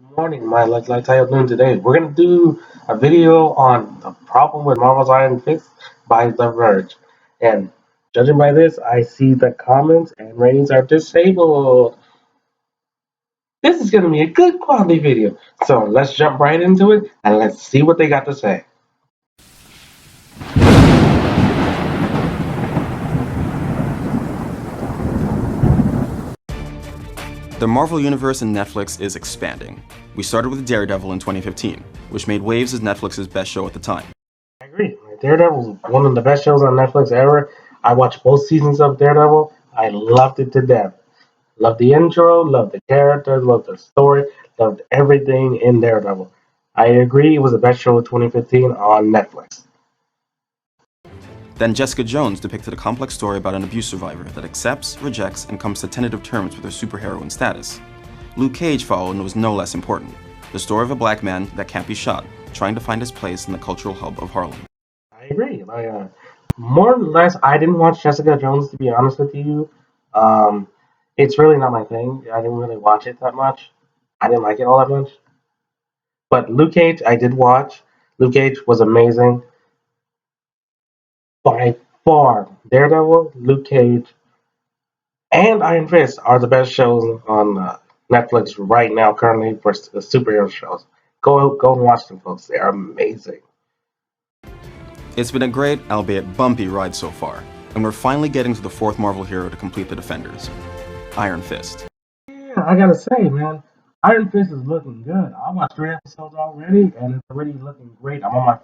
Morning, my like how you doing today? We're gonna do a video on the problem with Marvel's Iron Fist by The Verge, and judging by this, I see the comments and ratings are disabled. This is gonna be a good quality video, so let's jump right into it and let's see what they got to say. The Marvel Universe in Netflix is expanding. We started with Daredevil in 2015, which made waves as Netflix's best show at the time. I agree. Daredevil was one of the best shows on Netflix ever. I watched both seasons of Daredevil. I loved it to death. Loved the intro, loved the characters, loved the story, loved everything in Daredevil. I agree, it was the best show of 2015 on Netflix. Then Jessica Jones depicted a complex story about an abuse survivor that accepts, rejects, and comes to tentative terms with her superheroine status. Luke Cage followed and was no less important. The story of a black man that can't be shot, trying to find his place in the cultural hub of Harlem. I agree. More or less, I didn't watch Jessica Jones to be honest with you. Um, it's really not my thing. I didn't really watch it that much. I didn't like it all that much. But Luke Cage, I did watch. Luke Cage was amazing by far. Daredevil, Luke Cage, and Iron Fist are the best shows on Netflix right now, currently for superhero shows. Go and watch them, folks. They are amazing. It's been a great, albeit bumpy, ride so far, and we're finally getting to the fourth Marvel hero to complete the Defenders, Iron Fist. Yeah, I gotta say, man, Iron Fist is looking good. I watched 3 episodes already, and it's already looking great. I'm on my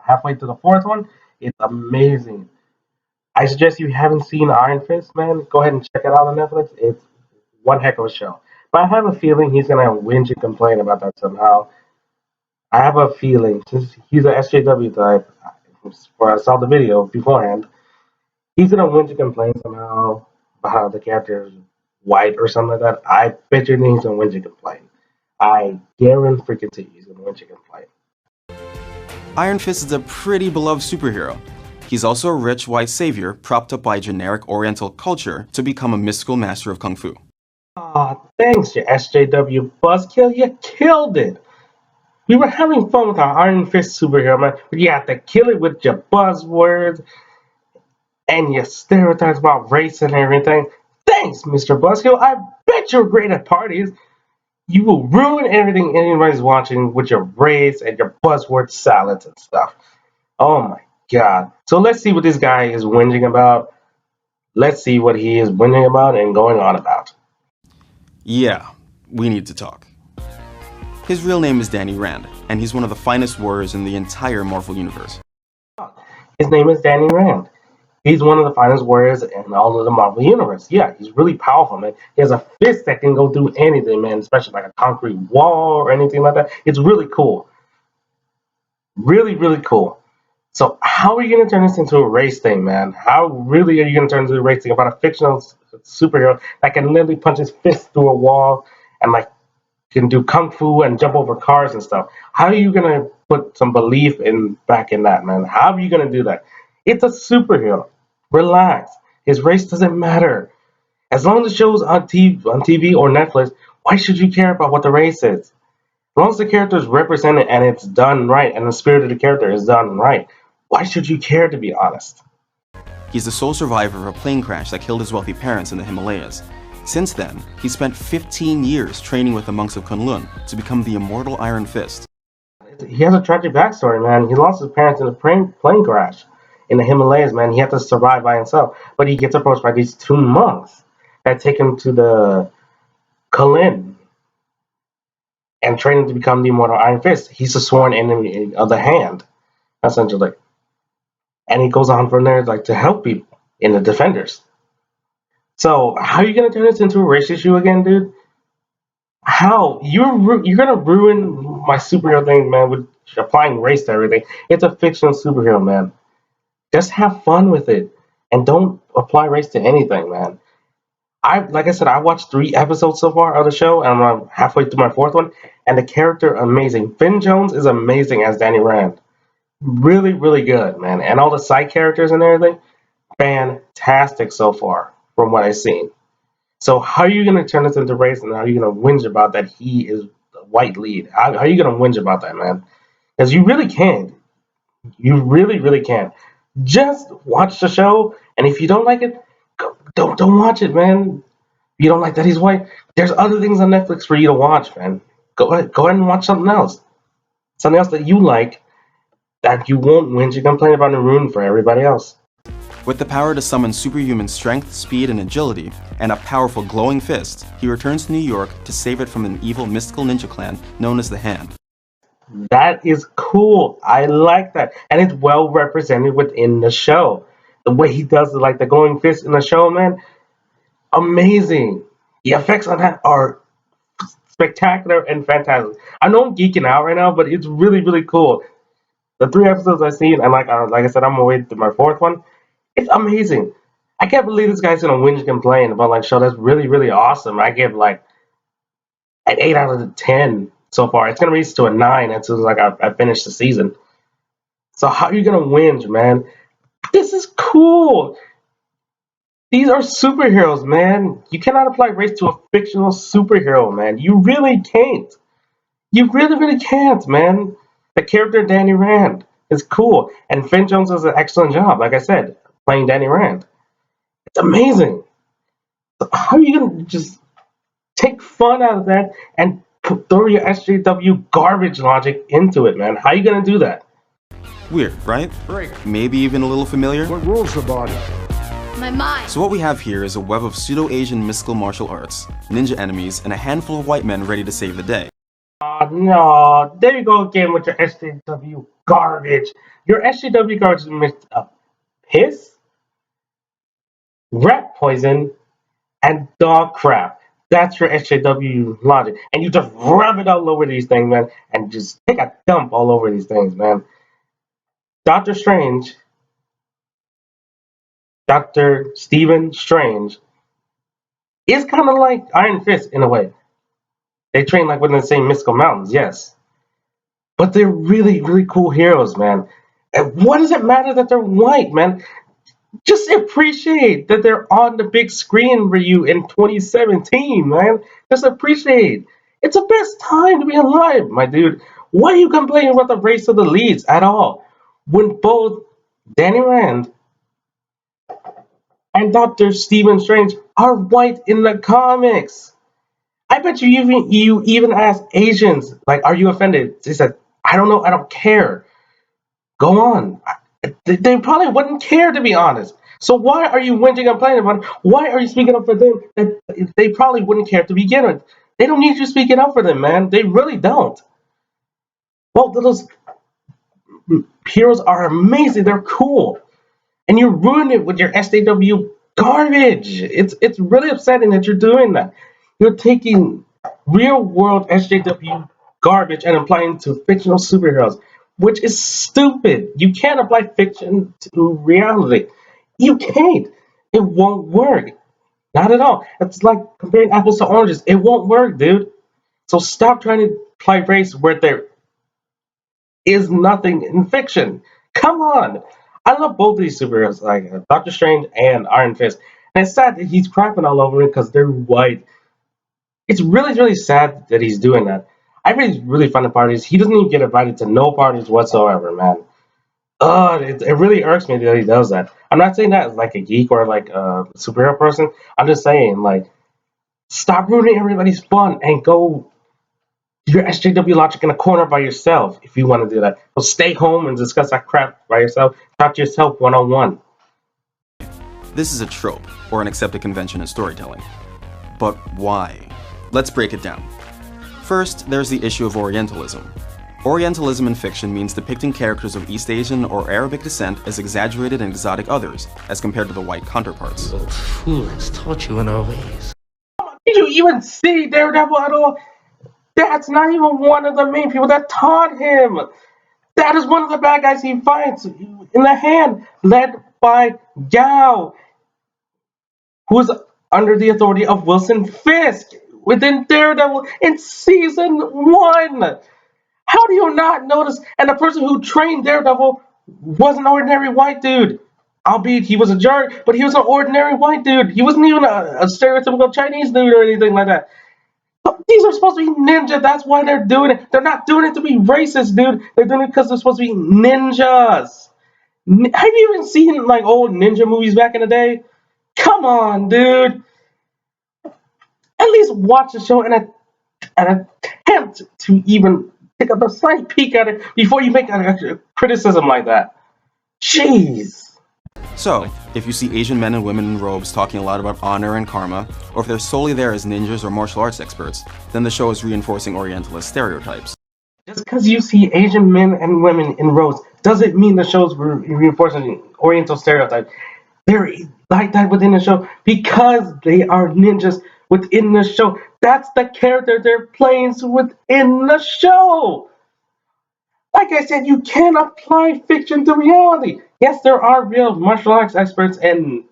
halfway to the fourth one. It's amazing. I suggest you haven't seen Iron Fist, man. Go ahead and check it out on Netflix. It's one heck of a show. But I have a feeling he's gonna whinge and complain about that somehow. I have a feeling since he's a SJW type, where I saw the video beforehand, he's gonna whinge and complain somehow about how the character is white or something like that. I bet you he's gonna whinge and complain. I guarantee he's gonna whinge and complain. Iron Fist is a pretty beloved superhero. He's also a rich white savior propped up by generic oriental culture to become a mystical master of kung fu. Aw, thanks, you SJW buzzkill. You killed it. We were having fun with our Iron Fist superhero, man, but you have to kill it with your buzzwords and your stereotypes about race and everything. Thanks, Mr. Buzzkill. I bet you're great at parties. You will ruin everything anybody's watching with your race and your buzzword salads and stuff. Oh my god. So let's see what this guy is whinging about. Let's see what he is whinging about and going on about. Yeah, we need to talk. His real name is Danny Rand, and he's one of the finest warriors in the entire Marvel Universe. His name is Danny Rand. He's one of the finest warriors in all of the Marvel Universe. Yeah, he's really powerful, man. He has a fist that can go through anything, man, especially like a concrete wall or anything like that. It's really cool. Really, really cool. So how are you going to turn this into a race thing, man? How really are you going to turn this into a race thing about a fictional superhero that can literally punch his fist through a wall and like can do kung fu and jump over cars and stuff? How are you going to put some belief in back in that, man? How are you going to do that? It's a superhero. Relax. His race doesn't matter. As long as the show's on TV or Netflix, why should you care about what the race is? As long as the character is represented and it's done right and the spirit of the character is done right, why should you care, to be honest? He's the sole survivor of a plane crash that killed his wealthy parents in the Himalayas. Since then, he spent 15 years training with the monks of Kunlun to become the immortal Iron Fist. He has a tragic backstory, man. He lost his parents in a plane crash in the Himalayas, man. He had to survive by himself. But he gets approached by these two monks that take him to the Kalin and train him to become the immortal Iron Fist. He's a sworn enemy of the Hand, essentially. And he goes on from there like to help people in the Defenders. So how are you gonna turn this into a race issue again, dude? How you're gonna ruin my superhero thing, man, with applying race to everything? It's a fictional superhero, man. Just have fun with it and don't apply race to anything, man. Like I said, I watched 3 episodes so far of the show, and I'm halfway through my fourth one. And the character amazing. Finn Jones is amazing as Danny Rand. Really, really good, man. And all the side characters and everything, fantastic so far from what I've seen. So how are you gonna turn this into race, and how are you gonna whinge about that he is the white lead. How are you gonna whinge about that, man? Because you really can't. You really, really can't. Just watch the show, and if you don't like it, don't watch it, man. You don't like that he's white. There's other things on Netflix for you to watch, man. Go ahead and watch something else that you like that you won't whinge and complain about and ruin for everybody else. With the power to summon superhuman strength, speed, and agility, and a powerful glowing fist, he returns to New York to save it from an evil mystical ninja clan known as the Hand. That is cool. I like that, and it's well represented within the show. The way he does it, like the glowing fist in the show, man, amazing. The effects on that are spectacular and fantastic. I know I'm geeking out right now, but it's really, really cool. The 3 episodes I've seen, and like I said, I'm gonna wait to my fourth one. It's amazing. I can't believe this guy's gonna whinge and complain about like show that's really, really awesome. I give like an 8 out of 10 so far. It's gonna reach to a 9 as soon as like I finish the season. So how are you gonna whinge, man? This is cool. These are superheroes, man. You cannot apply race to a fictional superhero, man. You really can't. You really, really can't, man. The character Danny Rand is cool, and Finn Jones does an excellent job. Like I said, playing Danny Rand, it's amazing. So how are you gonna just take fun out of that and throw your SJW garbage logic into it, man? How are you gonna do that? Weird, right? Maybe even a little familiar? What rules the body? My mind. So what we have here is a web of pseudo-Asian mystical martial arts, ninja enemies, and a handful of white men ready to save the day. No, there you go again with your SJW garbage. Your SJW garbage is mixed up piss, rat poison, and dog crap. That's your SJW logic. And you just rub it all over these things, man, and just take a dump all over these things, man. Doctor Strange, Dr. Stephen Strange, is kind of like Iron Fist in a way. They train like within the same mystical mountains, yes. But they're really, really cool heroes, man. And what does it matter that they're white, man? Just appreciate that they're on the big screen for you in 2017, man. Just appreciate. It's the best time to be alive, my dude. Why are you complaining about the race of the leads at all? When both Danny Rand and Dr. Stephen Strange are white in the comics. I bet you even asked Asians, like, are you offended? They said, I don't know, I don't care. Go on. They probably wouldn't care, to be honest. So why are you whinging and complaining about it? Why are you speaking up for them that they probably wouldn't care to begin with? They don't need you speaking up for them, man. They really don't. Well, those heroes are amazing. They're cool. And you ruin it with your SJW garbage. It's really upsetting that you're doing that. You're taking real world SJW garbage and applying it to fictional superheroes, which is stupid. You can't apply fiction to reality. You can't. It won't work. Not at all. It's like comparing apples to oranges. It won't work, dude. So stop trying to apply race where there is nothing in fiction. Come on. I love both of these superheroes, like Doctor Strange and Iron Fist. And it's sad that he's crapping all over it because they're white. It's really, really sad that he's doing that. I really find the parties. He doesn't even get invited to no parties whatsoever, man. It really irks me that he does that. I'm not saying that as like a geek or like a superhero person. I'm just saying, like, stop ruining everybody's fun and go your SJW logic in a corner by yourself if you want to do that. So stay home and discuss that crap by yourself. Talk to yourself one on one. This is a trope, or an accepted convention in storytelling. But why? Let's break it down. First, there's the issue of Orientalism. Orientalism in fiction means depicting characters of East Asian or Arabic descent as exaggerated and exotic others, as compared to the white counterparts. Old fool has taught you in our ways. Did you even see Daredevil at all? That's not even one of the main people that taught him. That is one of the bad guys he fights in the Hand, led by Gao, who is under the authority of Wilson Fisk within Daredevil in season 1. How do you not notice? And the person who trained Daredevil was an ordinary white dude. Albeit he was a jerk, but he was an ordinary white dude. He wasn't even a stereotypical Chinese dude or anything like that. These are supposed to be ninja. That's why they're doing it. They're not doing it to be racist, dude. They're doing it because they're supposed to be ninjas. Have you even seen like old ninja movies back in the day? Come on, dude. At least watch the show and attempt to even take a slight peek at it before you make a criticism like that. Jeez. So, if you see Asian men and women in robes talking a lot about honor and karma, or if they're solely there as ninjas or martial arts experts, then the show is reinforcing Orientalist stereotypes. Just because you see Asian men and women in robes doesn't mean the show's reinforcing Oriental stereotypes. They're like that within the show because they are ninjas within the show. That's the character they're playing within the show. Like I said, you can apply fiction to reality. Yes, there are real martial arts experts and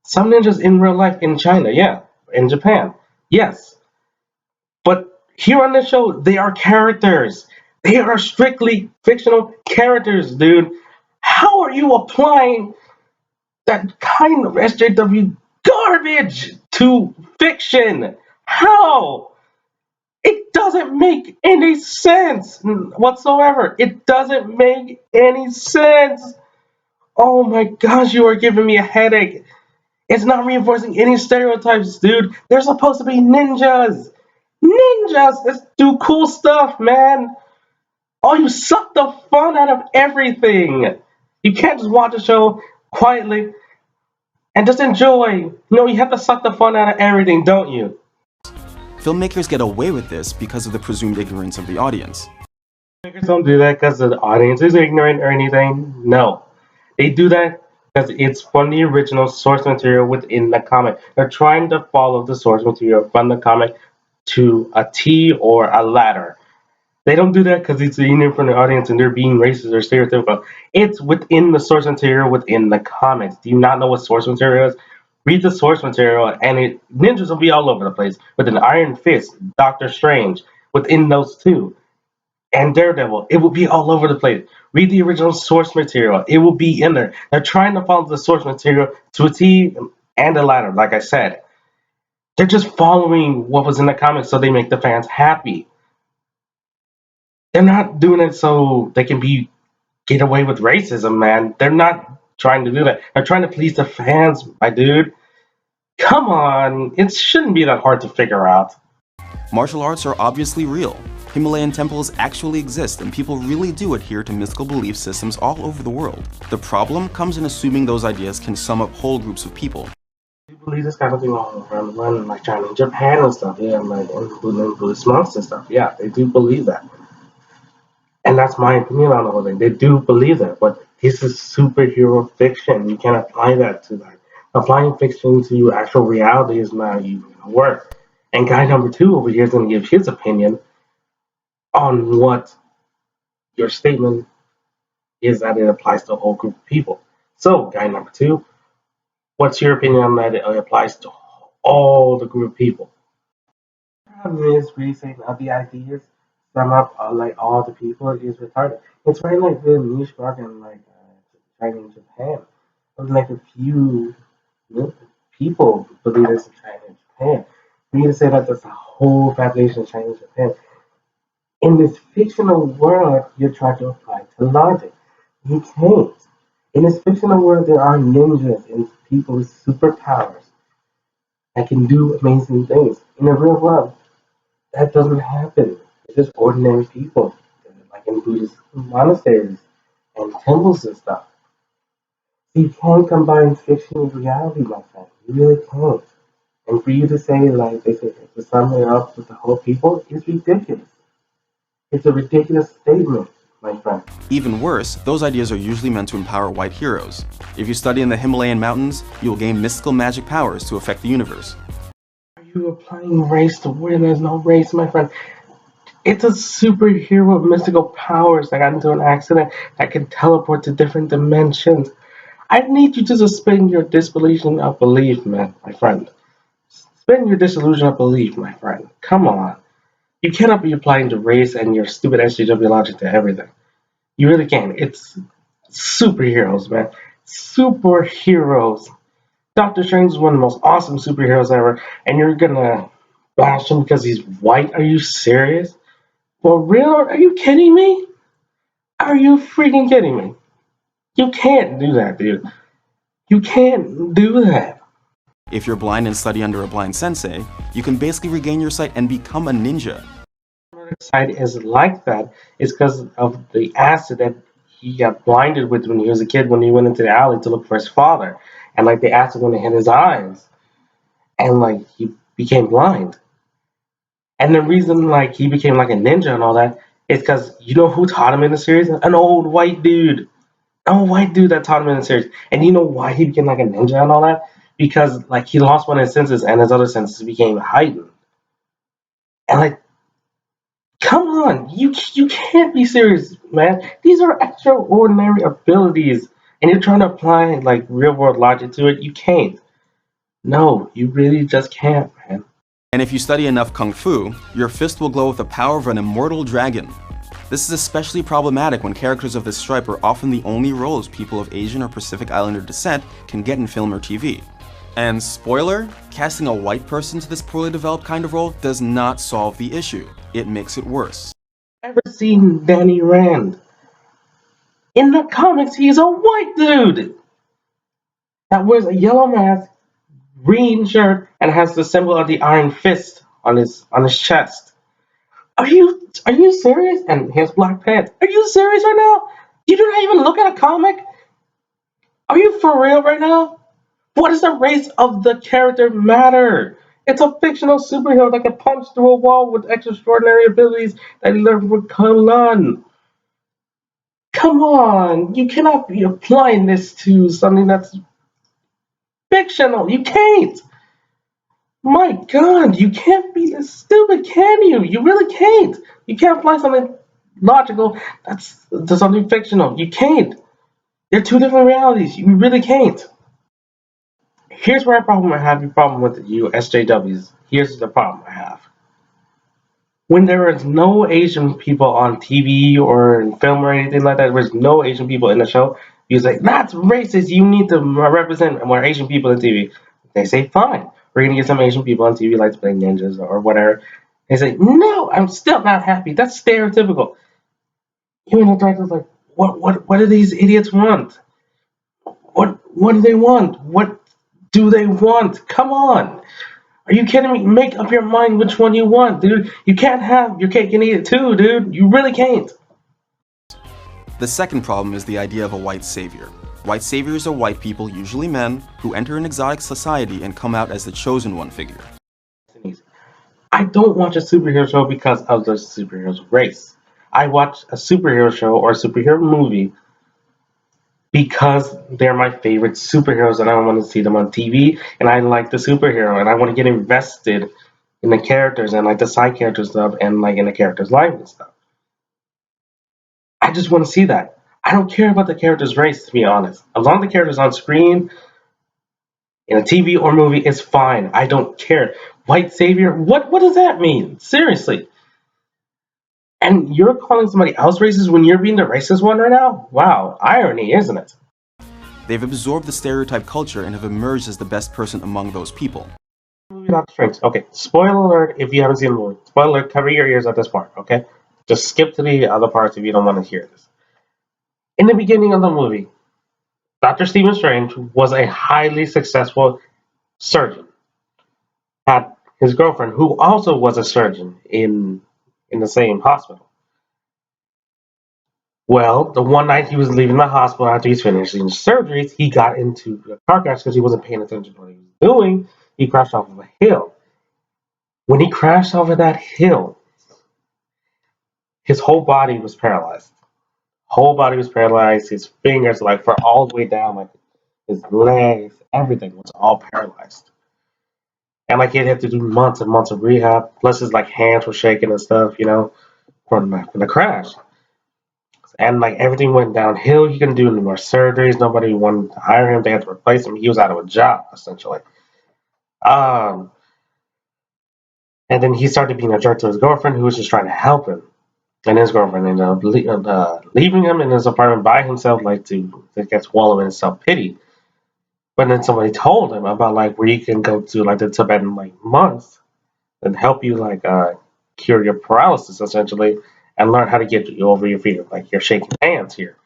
some ninjas in real life in China, yeah, in Japan, yes. But here on the show, they are characters. They are strictly fictional characters, dude. How are you applying that kind of SJW garbage to fiction? How? It doesn't make any sense whatsoever. It doesn't make any sense. Oh my gosh, you are giving me a headache. It's not reinforcing any stereotypes, dude. They're supposed to be ninjas. Ninjas! Let's do cool stuff, man. Oh, you suck the fun out of everything. You can't just watch a show quietly and just enjoy. No, you have to suck the fun out of everything, don't you? Filmmakers get away with this because of the presumed ignorance of the audience. Filmmakers don't do that because the audience is ignorant or anything. No. They do that because it's from the original source material within the comic. They're trying to follow the source material from the comic to a T or a ladder. They don't do that because it's ignorant from the audience and they're being racist or stereotypical. It's within the source material within the comics. Do you not know what source material is? Read the source material and ninjas will be all over the place. With an Iron Fist, Doctor Strange, within those two, and Daredevil, it will be all over the place. Read the original source material. It will be in there. They're trying to follow the source material to a T and a ladder, like I said. They're just following what was in the comics so they make the fans happy. They're not doing it so they can get away with racism, man. They're not trying to do that. They're trying to please the fans, my dude. Come on, it shouldn't be that hard to figure out. Martial arts are obviously real. Himalayan temples actually exist, and people really do adhere to mystical belief systems all over the world. The problem comes in assuming those ideas can sum up whole groups of people. I believe this kind of thing all around the world, like China and Japan and stuff, yeah, like and Buddhist monks and stuff. Yeah, they do believe that. And that's my opinion on the whole thing. They do believe that, but this is superhero fiction. You can't apply that to that. Applying fiction to actual reality is not even going to work. And guy number two over here is going to give his opinion on what your statement is that it applies to a whole group of people. So, guy number two, what's your opinion on that it applies to all the group of people? The problem is reasoning of the ideas sum up like all the people is retarded. It's very like the niche market in like China and Japan. Only like a few people believe this in China and Japan. For me to say that there's a whole population of China and Japan. In this fictional world, you're trying to apply to logic. You can't. In this fictional world, there are ninjas and people with superpowers that can do amazing things. In the real world, that doesn't happen. It's just ordinary people, like in Buddhist monasteries and temples and stuff. So you can't combine fiction with reality, my friend. You really can't. And for you to say, like, they say, to sum it up with the whole people is ridiculous. It's a ridiculous statement, my friend. Even worse, those ideas are usually meant to empower white heroes. If you study in the Himalayan mountains, you will gain mystical magic powers to affect the universe. Are you applying race to where there's no race, my friend? It's a superhero with mystical powers that got into an accident that can teleport to different dimensions. I need you to suspend your disillusion of belief, man, my friend. Suspend your disillusion of belief, my friend. Come on. You cannot be applying the race and your stupid SJW logic to everything. You really can't. It's superheroes, man. Superheroes. Doctor Strange is one of the most awesome superheroes ever, and you're gonna bash him because he's white? Are you serious? For real? Are you kidding me? Are you freaking kidding me? You can't do that, dude. You can't do that. If you're blind and study under a blind sensei, you can basically regain your sight and become a ninja. Side is like that is because of the acid that he got blinded with when he was a kid when he went into the alley to look for his father. And like the acid went and hit his eyes. And like he became blind. And the reason like he became like a ninja and all that is because you know who taught him in the series? An old white dude. An old white dude that taught him in the series. And you know why he became like a ninja and all that? Because like he lost one of his senses and his other senses became heightened. And like, come on, you can't be serious, man. These are extraordinary abilities, and you're trying to apply like real world logic to it. You can't. No, you really just can't, man. And if you study enough kung fu, your fist will glow with the power of an immortal dragon. This is especially problematic when characters of this stripe are often the only roles people of Asian or Pacific Islander descent can get in film or TV. And spoiler, casting a white person to this poorly developed kind of role does not solve the issue. It makes it worse. Ever seen Danny Rand? In the comics, he's a white dude that wears a yellow mask, green shirt, and has the symbol of the Iron Fist on his chest. Are you serious? And he has black pants. Are you serious right now? You do not even look at a comic? Are you for real right now? What does the race of the character matter? It's a fictional superhero that can punch through a wall with extraordinary abilities that he learned from Kung. Come on, you cannot be applying this to something that's fictional. You can't. My God, you can't be this stupid, can you? You really can't. You can't apply something logical that's to something fictional. You can't. They're two different realities. You really can't. Here's where I have a problem with you SJWs. Here's the problem I have. When there is no Asian people on TV or in film or anything like that, there's no Asian people in the show, you say, that's racist, you need to represent more Asian people in TV. They say, fine, we're going to get some Asian people on TV like playing ninjas or whatever. They say, no, I'm still not happy. That's stereotypical. Even the director's like, what do these idiots want? What do they want? What do they want? Come on. Are you kidding me? Make up your mind which one you want, dude. You can't have your cake and eat it too, dude. You really can't. The second problem is the idea of a white savior. White saviors are white people, usually men, who enter an exotic society and come out as the chosen one figure. I don't watch a superhero show because of the superhero's race. I watch a superhero show or a superhero movie because they're my favorite superheroes and I want to see them on TV and I like the superhero and I want to get invested in the characters and like the side character stuff and like in the character's life and stuff. I just want to see that. I don't care about the character's race, to be honest. As long as the character's on screen in a TV or movie, it's fine. I don't care. White savior? What does that mean? Seriously. And you're calling somebody else racist when you're being the racist one right now? Wow, irony, isn't it? They've absorbed the stereotype culture and have emerged as the best person among those people. Doctor Strange. Okay, spoiler alert if you haven't seen the movie. Spoiler alert, cover your ears at this part, okay? Just skip to the other parts if you don't want to hear this. In the beginning of the movie, Dr. Stephen Strange was a highly successful surgeon. Had his girlfriend, who also was a surgeon in the same hospital. Well, the one night he was leaving the hospital after he's finishing surgeries, he got into a car crash because he wasn't paying attention to what he was doing. He crashed off of a hill. When he crashed over that hill, his whole body was paralyzed. Whole body was paralyzed. His fingers, like, for all the way down, like his legs, everything was all paralyzed. And like he had to do months and months of rehab. Plus his like hands were shaking and stuff, from the crash. And like everything went downhill. He couldn't do any more surgeries. Nobody wanted to hire him. They had to replace him. He was out of a job essentially. Um, and then he started being a jerk to his girlfriend, who was just trying to help him. And his girlfriend ended up leaving him in his apartment by himself, like to get wallow in self pity. But then somebody told him about like where you can go to like the Tibetan like monks and help you like cure your paralysis essentially, and learn how to get you over your fear. Like you're shaking hands here.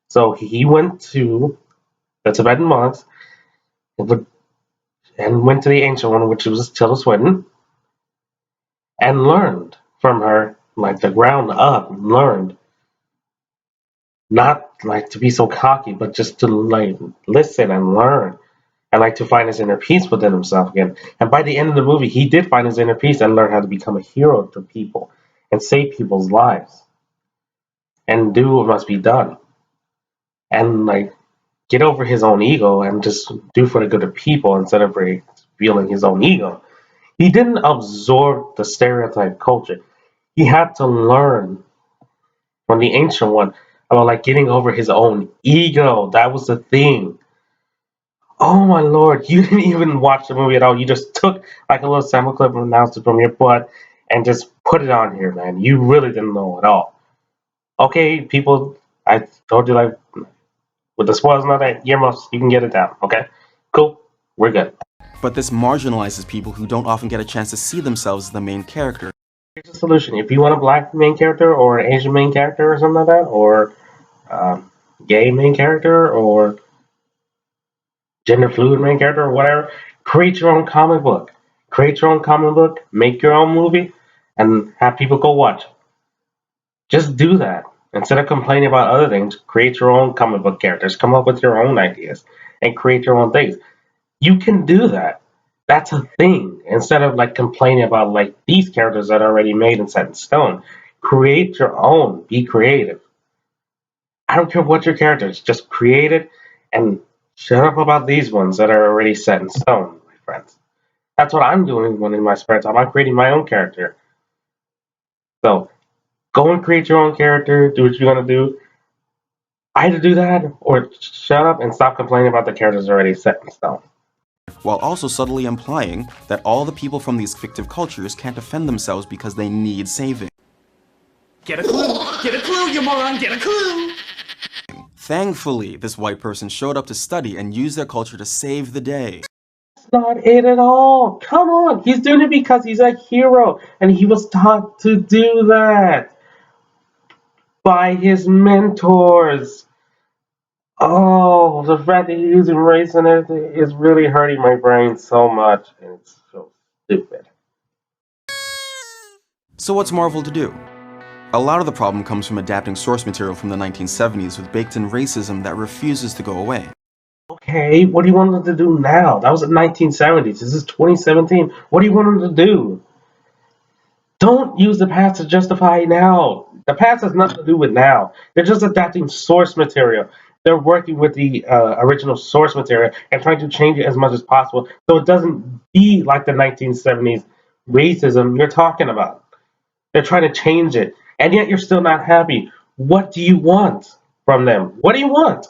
So he went to the Tibetan monks and went to the ancient one, which was Tilda Swinton, and learned from her like the ground up. Learned not like to be so cocky, but just to like listen and learn and like to find his inner peace within himself again. And by the end of the movie, he did find his inner peace and learn how to become a hero to people and save people's lives and do what must be done and like get over his own ego and just do for the good of people instead of revealing his own ego. He didn't absorb the stereotype culture. He had to learn from the ancient one about like getting over his own ego. That was the thing. Oh my lord, you didn't even watch the movie at all. You just took like a little sample clip and announced it from your butt and just put it on here, man. You really didn't know at all. Okay, people, I told you like with the spoilers and all that, earmuffs, you can get it down. Okay, cool, we're good. But this marginalizes people who don't often get a chance to see themselves as the main character. Here's the solution: if you want a black main character or an Asian main character or something like that, or gay main character or gender fluid main character or whatever, create your own comic book. Create your own comic book, make your own movie, and have people go watch it. Just do that. Instead of complaining about other things, create your own comic book characters. Come up with your own ideas and create your own things. You can do that. That's a thing. Instead of like complaining about like these characters that are already made and set in stone, create your own. Be creative. I don't care what your character is, just create it and shut up about these ones that are already set in stone, my friends. That's what I'm doing when in my spare time. I'm creating my own character. So go and create your own character, do what you're gonna do. Either do that or shut up and stop complaining about the characters already set in stone. While also subtly implying that all the people from these fictive cultures can't defend themselves because they need saving. Get a clue! Get a clue, you moron! Get a clue! Thankfully, this white person showed up to study and use their culture to save the day. That's not it at all. Come on, he's doing it because he's a hero and he was taught to do that by his mentors. Oh, the fact that he's using race and everything is really hurting my brain so much, and it's so stupid. So what's Marvel to do? A lot of the problem comes from adapting source material from the 1970s with baked-in racism that refuses to go away. Okay, what do you want them to do now? That was the 1970s. This is 2017. What do you want them to do? Don't use the past to justify now. The past has nothing to do with now. They're just adapting source material. They're working with the original source material and trying to change it as much as possible so it doesn't be like the 1970s racism you're talking about. They're trying to change it, and yet you're still not happy. What do you want from them? What do you want?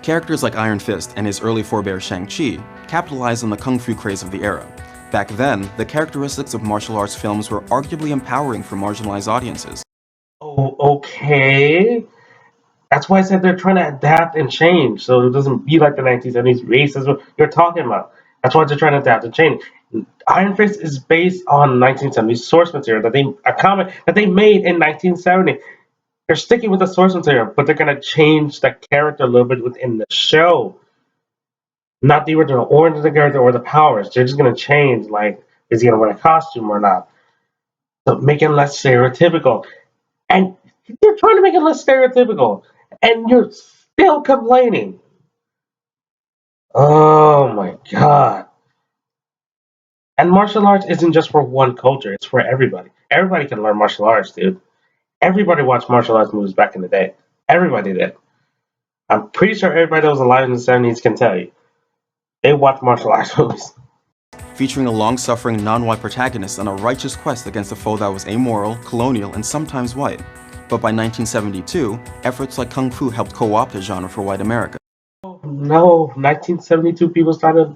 Characters like Iron Fist and his early forebear Shang-Chi capitalized on the kung fu craze of the era. Back then, the characteristics of martial arts films were arguably empowering for marginalized audiences. Oh, okay. That's why I said they're trying to adapt and change so it doesn't be like the 1970s racism you're talking about. That's why they're trying to adapt and change. Iron Fist is based on 1970s source material a comic that they made in 1970. They're sticking with the source material, but they're gonna change the character a little bit within the show. Not the original origin of the character or the powers. They're just gonna change like is he gonna wear a costume or not. So make it less stereotypical. And you're trying to make it less stereotypical. And you're still complaining. Oh my god. And martial arts isn't just for one culture, it's for everybody. Everybody can learn martial arts, dude. Everybody watched martial arts movies back in the day. Everybody did. I'm pretty sure everybody that was alive in the 70s can tell you. They watched martial arts movies. Featuring a long-suffering non-white protagonist on a righteous quest against a foe that was amoral, colonial, and sometimes white. But by 1972, efforts like Kung Fu helped co-opt the genre for white America. Oh no, 1972 people started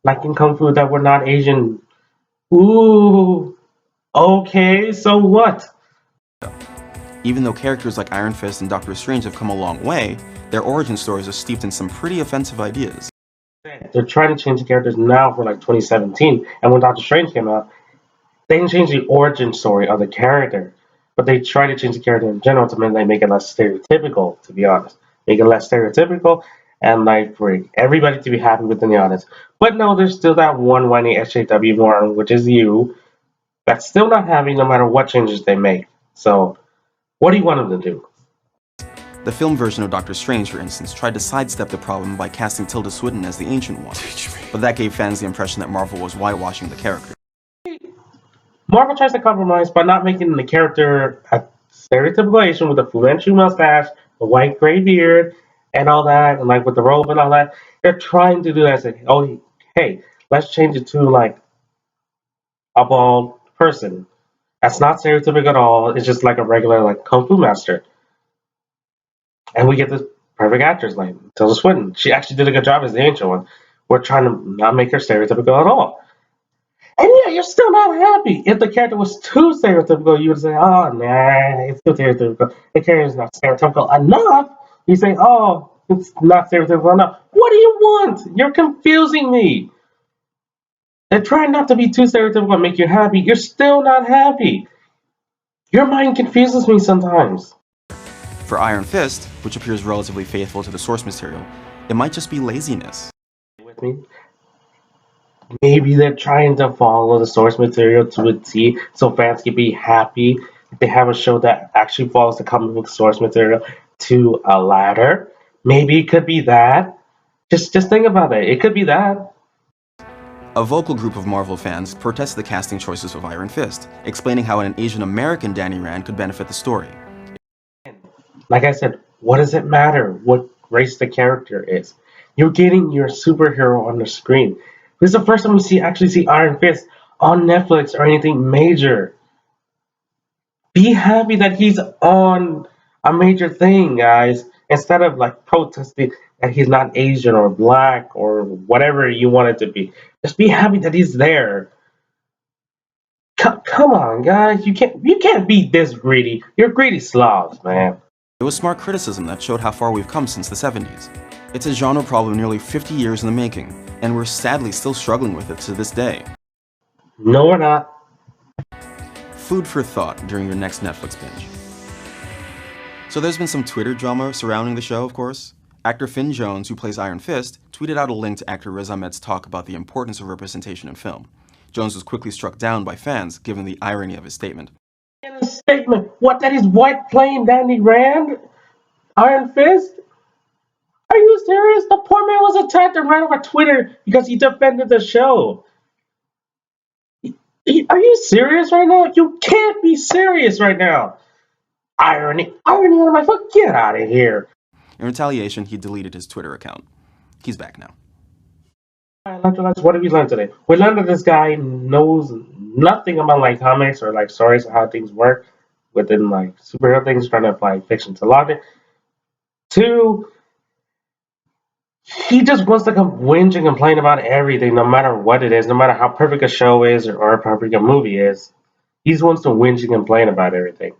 liking Kung Fu that were not Asian. Ooh, okay, so what? Even though characters like Iron Fist and Doctor Strange have come a long way, their origin stories are steeped in some pretty offensive ideas. They're trying to change the characters now for like 2017, and when Doctor Strange came out, they didn't change the origin story of the character, but they try to change the character in general to make it less stereotypical. To be honest, make it less stereotypical and like for everybody to be happy within the audience. But no, there's still that one whiny SJW moron, which is you, that's still not happy no matter what changes they make. So, what do you want them to do? The film version of Doctor Strange, for instance, tried to sidestep the problem by casting Tilda Swinton as the Ancient One, but that gave fans the impression that Marvel was whitewashing the character. Marvel tries to compromise by not making the character a stereotypical Asian with a Fu Manchu mustache, the white gray beard, and all that, and like with the robe and all that. They're trying to do that. Say, oh, hey, let's change it to like a bald person. That's not stereotypical at all. It's just like a regular like kung fu master, and we get this perfect actress like Tilda Swinton. She actually did a good job as the Ancient One. We're trying to not make her stereotypical at all. And yeah, you're still not happy. If the character was too stereotypical, you would say, oh, nah, it's too stereotypical. The character is not stereotypical enough. You say, oh, it's not stereotypical enough. What do you want? You're confusing me. And trying not to be too stereotypical and make you happy. You're still not happy. Your mind confuses me sometimes. For Iron Fist, which appears relatively faithful to the source material, it might just be laziness. With me? Maybe they're trying to follow the source material to a T so fans can be happy if they have a show that actually follows the comic book source material to a ladder. Maybe it could be that. Just think about it. It could be that. A vocal group of Marvel fans protested the casting choices of Iron Fist, explaining how an Asian American Danny Rand could benefit the story. Like I said, what does it matter what race the character is? You're getting your superhero on the screen. This is the first time we actually see Iron Fist on Netflix or anything major. Be happy that he's on a major thing, guys, instead of like protesting that he's not Asian or black or whatever you want it to be. Just be happy that he's there. Come on, guys, you can't be this greedy. You're greedy slobs, man. It was smart criticism that showed how far we've come since the 70s. It's a genre problem nearly 50 years in the making, and we're sadly still struggling with it to this day. No, we're not. Food for thought during your next Netflix binge. So there's been some Twitter drama surrounding the show, of course. Actor Finn Jones, who plays Iron Fist, tweeted out a link to actor Riz Ahmed's talk about the importance of representation in film. Jones was quickly struck down by fans, given the irony of his statement. In a statement, what, that he's white playing Danny Rand? Iron Fist? Are you serious? The poor man was attacked and ran over Twitter because he defended the show. Are you serious right now? You can't be serious right now. Irony on my foot. Get out of here. In retaliation, he deleted his Twitter account. He's back now. What did we learn today? We learned that this guy knows nothing about like comics or like stories of how things work within like superhero things, trying to apply fiction to logic. Two, he just wants to come whinge and complain about everything, no matter what it is, no matter how perfect a show is or how perfect a movie is. He just wants to whinge and complain about everything.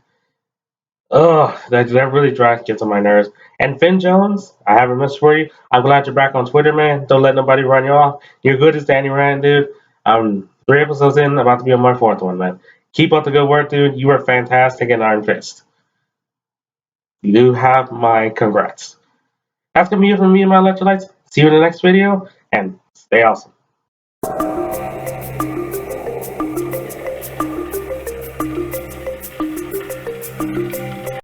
Ugh, that really gets on my nerves. And Finn Jones, I have a message for you. I'm glad you're back on Twitter, man. Don't let nobody run you off. You're good as Danny Rand, dude. I'm 3 episodes in, about to be on my 4th one, man. Keep up the good work, dude. You were fantastic in Iron Fist. You have my congrats. That's gonna be it from me and my electrolytes. See you in the next video, and stay awesome.